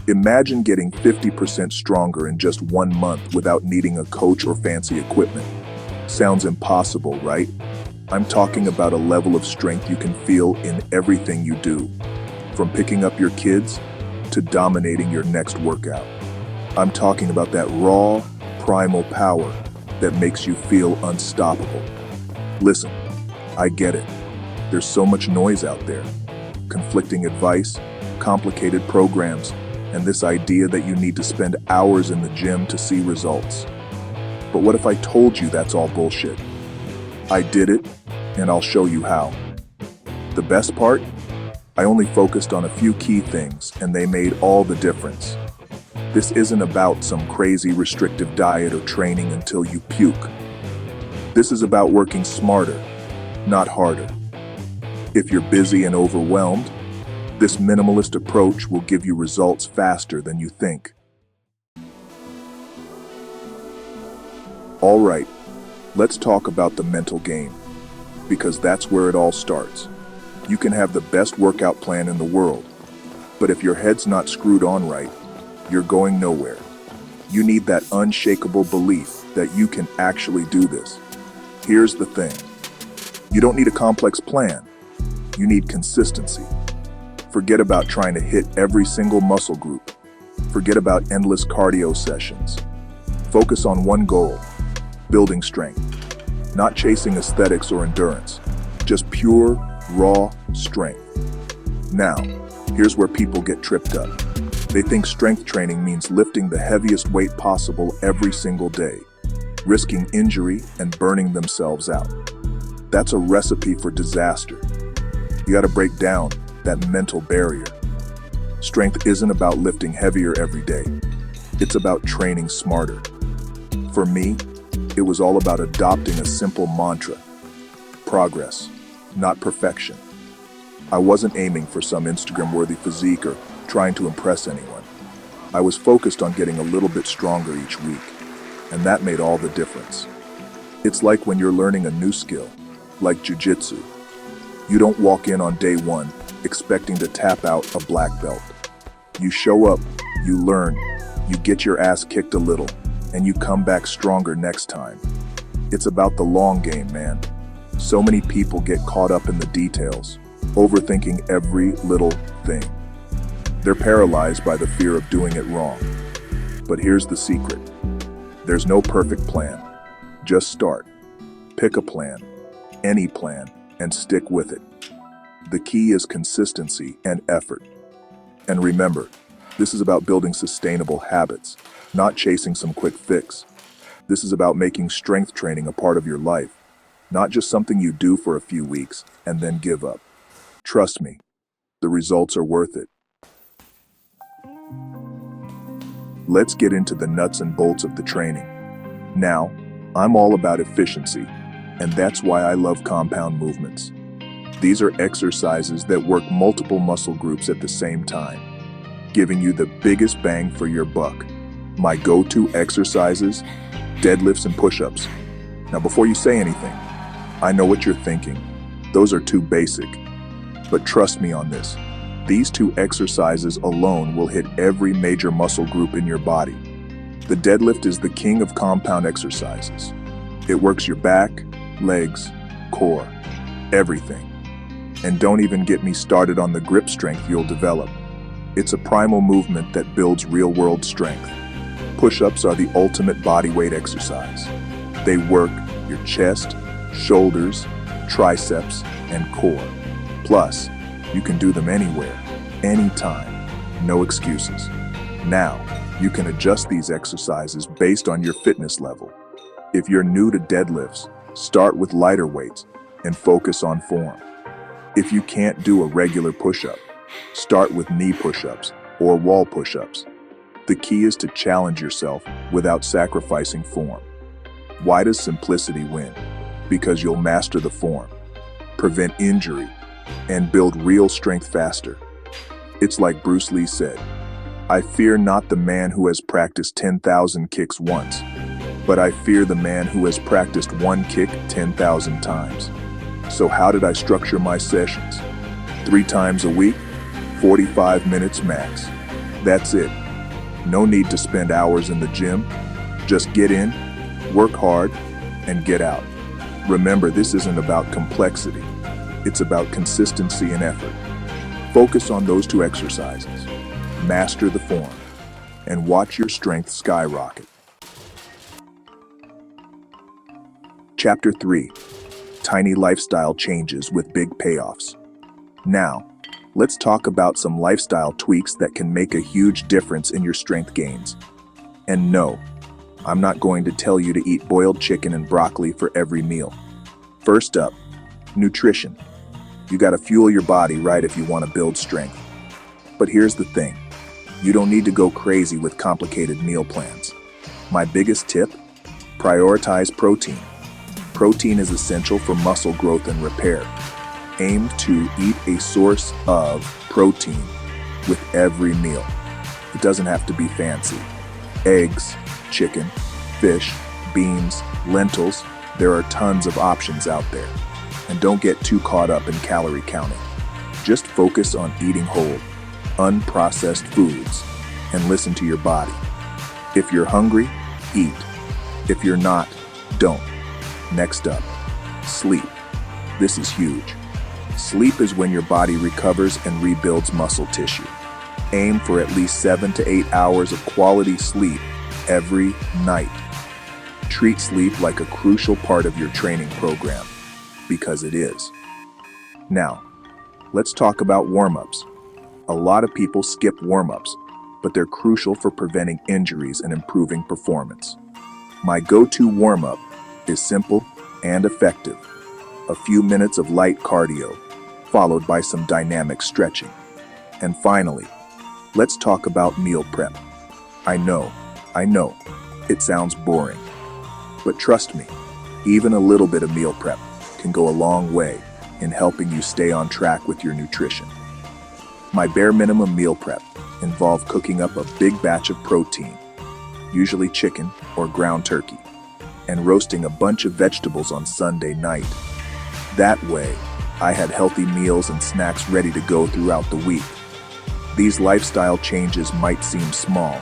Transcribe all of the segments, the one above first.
Imagine getting 50% stronger in just 1 month without needing a coach or fancy equipment. Sounds impossible, right? I'm talking about a level of strength you can feel in everything you do, from picking up your kids to dominating your next workout. I'm talking about that raw, primal power that makes you feel unstoppable. Listen, I get it. There's so much noise out there. Conflicting advice, complicated programs, and this idea that you need to spend hours in the gym to see results. But what if I told you that's all bullshit? I did it, and I'll show you how. The best part? I only focused on a few key things, and they made all the difference. This isn't about some crazy restrictive diet or training until you puke. This is about working smarter, not harder. If you're busy and overwhelmed, this minimalist approach will give you results faster than you think. All right, let's talk about the mental game, because that's where it all starts. You can have the best workout plan in the world, but if your head's not screwed on right, you're going nowhere. You need that unshakable belief that you can actually do this. Here's the thing. You don't need a complex plan. You need consistency. Forget about trying to hit every single muscle group. Forget about endless cardio sessions. Focus on one goal, building strength. Not chasing aesthetics or endurance, just pure, raw strength. Now, here's where people get tripped up. They think strength training means lifting the heaviest weight possible every single day, risking injury and burning themselves out. That's a recipe for disaster. You gotta break down that mental barrier. Strength isn't about lifting heavier every day. It's about training smarter. For me, it was all about adopting a simple mantra: progress, not perfection. I wasn't aiming for some Instagram-worthy physique or trying to impress anyone. I was focused on getting a little bit stronger each week, and that made all the difference. It's like when you're learning a new skill, like jiu-jitsu. You don't walk in on day one expecting to tap out a black belt. You show up, you learn, you get your ass kicked a little, and you come back stronger next time. It's about the long game, man. So many people get caught up in the details, overthinking every little thing. They're paralyzed by the fear of doing it wrong. But here's the secret. There's no perfect plan. Just start. Pick a plan, any plan, and stick with it. The key is consistency and effort. And remember, this is about building sustainable habits, not chasing some quick fix. This is about making strength training a part of your life, not just something you do for a few weeks and then give up. Trust me, the results are worth it. Let's get into the nuts and bolts of the training. Now, I'm all about efficiency, and that's why I love compound movements. These are exercises that work multiple muscle groups at the same time, giving you the biggest bang for your buck. My go-to exercises: deadlifts and push-ups. Now, before you say anything, I know what you're thinking. Those are too basic. But trust me on this. These two exercises alone will hit every major muscle group in your body. The deadlift is the king of compound exercises. It works your back, legs, core, everything. And don't even get me started on the grip strength you'll develop. It's a primal movement that builds real-world strength. Push-ups are the ultimate bodyweight exercise. They work your chest, shoulders, triceps, and core. Plus, you can do them anywhere, anytime, no excuses. Now, you can adjust these exercises based on your fitness level. If you're new to deadlifts, start with lighter weights and focus on form. If you can't do a regular push-up, start with knee push-ups or wall push-ups. The key is to challenge yourself without sacrificing form. Why does simplicity win? Because you'll master the form, prevent injury, and build real strength faster. It's like Bruce Lee said, "I fear not the man who has practiced 10,000 kicks once, but I fear the man who has practiced one kick 10,000 times." So how did I structure my sessions? 3 times a week, 45 minutes max. That's it. No need to spend hours in the gym. Just get in, work hard, and get out. Remember, this isn't about complexity. It's about consistency and effort. Focus on those two exercises. Master the form, and watch your strength skyrocket. Chapter 3. Tiny lifestyle changes with big payoffs. Now, let's talk about some lifestyle tweaks that can make a huge difference in your strength gains. And no, I'm not going to tell you to eat boiled chicken and broccoli for every meal. First up, nutrition. You gotta fuel your body right if you want to build strength. But here's the thing. You don't need to go crazy with complicated meal plans. My biggest tip? Prioritize protein. Protein is essential for muscle growth and repair. Aim to eat a source of protein with every meal. It doesn't have to be fancy. Eggs, chicken, fish, beans, lentils, there are tons of options out there. And don't get too caught up in calorie counting. Just focus on eating whole, unprocessed foods, and listen to your body. If you're hungry, eat. If you're not, don't. Next up, sleep. This is huge. Sleep is when your body recovers and rebuilds muscle tissue. Aim for at least 7 to 8 hours of quality sleep every night. Treat sleep like a crucial part of your training program, because it is. Now, let's talk about warm-ups. A lot of people skip warm-ups, but they're crucial for preventing injuries and improving performance. My go-to warm-up is simple and effective. A few minutes of light cardio, followed by some dynamic stretching. And finally, let's talk about meal prep. I know, it sounds boring. But trust me, even a little bit of meal prep can go a long way in helping you stay on track with your nutrition. My bare minimum meal prep involves cooking up a big batch of protein, usually chicken or ground turkey, and roasting a bunch of vegetables on Sunday night. That way, I had healthy meals and snacks ready to go throughout the week. These lifestyle changes might seem small,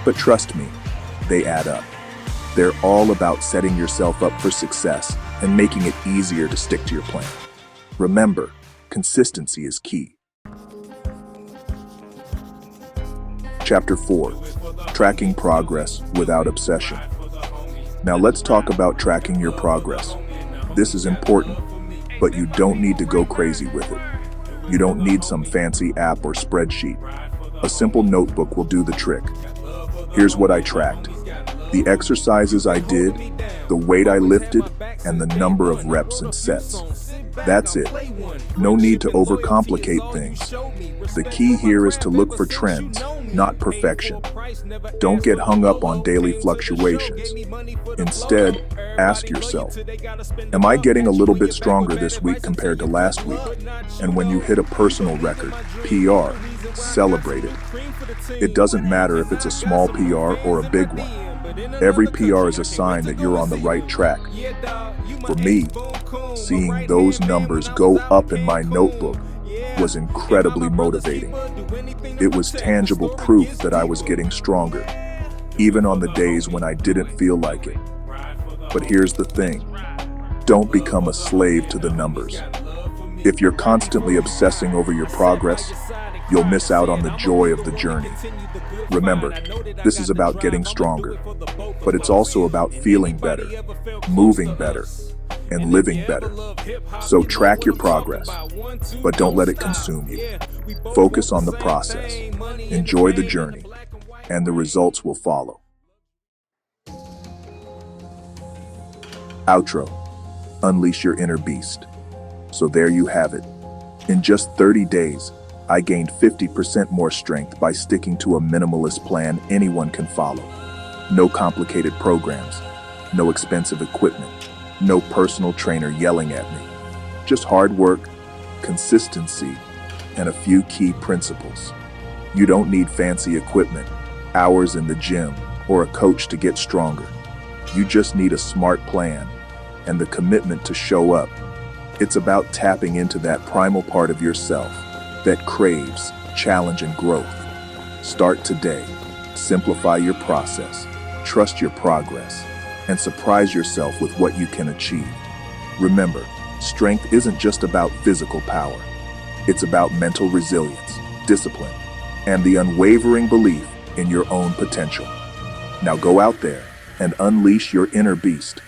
but trust me, they add up. They're all about setting yourself up for success and making it easier to stick to your plan. Remember, consistency is key. Chapter 4. Tracking progress without obsession. Now let's talk about tracking your progress. This is important, but you don't need to go crazy with it. You don't need some fancy app or spreadsheet. A simple notebook will do the trick. Here's what I tracked: the exercises I did, the weight I lifted, and the number of reps and sets. That's it. No need to overcomplicate things. The key here is to look for trends, not perfection. Don't get hung up on daily fluctuations. Instead, ask yourself, am I getting a little bit stronger this week compared to last week? And when you hit a personal record, PR, celebrate it. It doesn't matter if it's a small PR or a big one. Every PR is a sign that you're on the right track. For me, seeing those numbers go up in my notebook was incredibly motivating. It was tangible proof that I was getting stronger, even on the days when I didn't feel like it. But here's the thing: don't become a slave to the numbers. If you're constantly obsessing over your progress, you'll miss out on the joy of the journey. Remember, this is about getting stronger, but it's also about feeling better, moving better, and living better. So track your progress, but don't let it consume you. Focus on the process, enjoy the journey, and the results will follow. Outro. Unleash your inner beast. So there you have it. In just 30 days, I gained 50% more strength by sticking to a minimalist plan anyone can follow. No complicated programs, no expensive equipment, no personal trainer yelling at me. Just hard work, consistency, and a few key principles. You don't need fancy equipment, hours in the gym, or a coach to get stronger. You just need a smart plan and the commitment to show up. It's about tapping into that primal part of yourself that craves challenge and growth. Start today. Simplify your process, trust your progress, and surprise yourself with what you can achieve. Remember, strength isn't just about physical power. It's about mental resilience, discipline, and the unwavering belief in your own potential. Now go out there and unleash your inner beast.